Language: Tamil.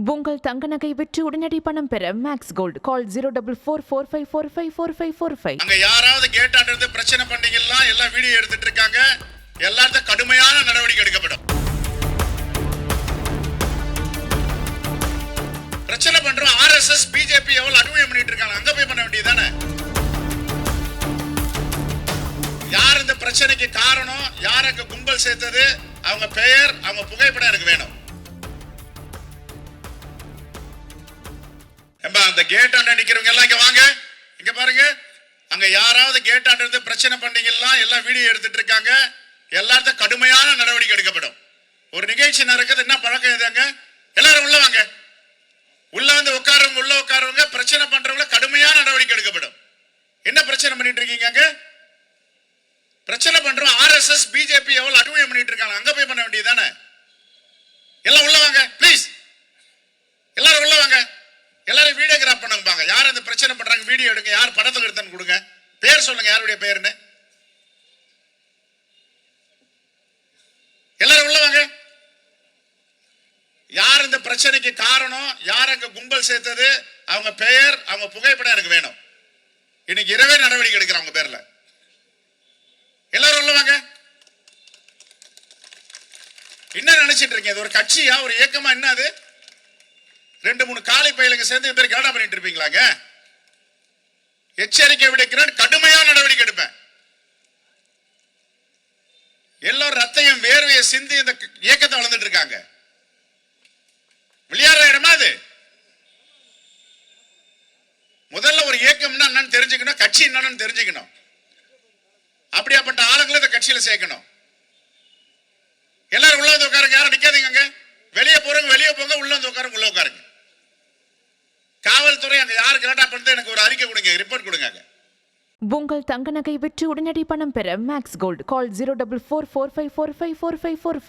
உங்கள் தங்க நகை விற்று உடனடி பணம் பெற மேக்ஸ் கோல்ட் கால் 04445454545. அங்க யாராவது கேட்டாண்டு இருந்து பிரச்சனை பண்ணீங்கன்னா எல்லாம் வீடியோ எடுத்துட்டு இருக்காங்க. எல்லாத்தையும் கடுமையான நடவடிக்கை எடுக்கப்படும். பிரச்சனை பண்றோம். RSS BJP எவ்வளவு அனுமதி பண்ணிட்டு இருக்காங்க. அங்க போய் பண்ண வேண்டியதானே. யார் இந்த பிரச்சனைக்கு காரணம், யார் அங்க கும்பல் சேர்த்தது, அவங்க பெயர், அவங்க புகைப்படம் எனக்கு வேணும். அந்த கேட் ஆண்ட நிக்கிறவங்க எல்லாம் இங்க வாங்க, இங்க பாருங்க. அங்க யாராவது கேட் ஆண்ட இருந்து பிரச்சனை பண்ணீங்கன்னா எல்லாம் வீடியோ எடுத்துட்டு இருக்காங்க. எல்லாத்தையும் கடுமையான நடவடிக்கை எடுக்கப்படும். ஒரு நிகழ்ச்சி நடக்குது, என்ன பழக்கம் எதாங்க? எல்லாரும் உள்ள வாங்க. உள்ள வந்து உட்காரவங்க, உள்ள உட்காரவங்க, பிரச்சனை பண்றவங்க கடுமையான நடவடிக்கை எடுக்கப்படும். என்ன பிரச்சனை பண்ணிட்டு இருக்கீங்க? பிரச்சனை பண்றோம். RSS BJP எவ்வளவு அனுமதி பண்ணிட்டு இருக்காங்க. அங்க போய் பண்ண வேண்டியதானே. எல்லாம் உள்ள வாங்க ப்ளீஸ். எல்லாரும் உள்ள வாங்க. எல்லாரும் வீடியோகிராஃப் பண்ணுங்க. யார் அந்த பிரச்சனை பண்றாங்க வீடியோ எடுங்க. யார் படத்துல எடுத்துன்னு கொடுங்க. பேர் சொல்லுங்க, யாருடைய பேருன்னு. எல்லாரும் உள்ள வாங்க. யார் இந்த பிரச்சனைக்கு காரணம், யார் அங்க கும்பல் சேர்த்தது, அவங்க பெயர், அவங்க புகைப்படம் எனக்கு வேணும். இன்னைக்கு இரவே நடவடிக்கை எடுக்கிறேன் அவங்க பேர்ல. எல்லாரும் உள்ள வாங்க. என்ன நினைச்சிட்டு இருக்கீங்க? இது ஒரு கட்சியா, ஒரு இயக்கமா? என்ன அது? 2-3 காலை பயிலுங்க சேர்ந்து பேர் கேடா பண்ணிட்டு இருப்பீங்களாங்க? எச்சரிக்கை விடுக்கிறேன், கடுமையான நடவடிக்கை எடுப்பேன். எல்லாரும் ரத்தையும் வேர்வையை சிந்தி இந்த இயக்கத்தை வளர்ந்துட்டு இருக்காங்க. விளையாடுற இடமா அது? முதல்ல ஒரு இயக்கம்னா என்னன்னு தெரிஞ்சுக்கணும், கட்சி என்னன்னு தெரிஞ்சுக்கணும். அப்படியாப்பட்ட ஆளுங்களை இந்த கட்சியில சேர்க்கணும். எல்லாரும் உள்ள வந்து உட்காருங்க. யாரும் நிக்காதீங்க. வெளியே போறவங்க வெளியே போங்க, உள்ள வந்து உட்காருங்க, உள்ள உட்காருங்க. காவல்துறை அங்க யாரு கேட்டா பண்ணி எனக்கு ஒரு அறிக்கை கொடுங்க, ரிப்போர்ட் கொடுங்க. உங்கள் தங்க நகை விற்று உடனடி பணம் பெற மேக்ஸ் கோல்ட் கால் 04445454545.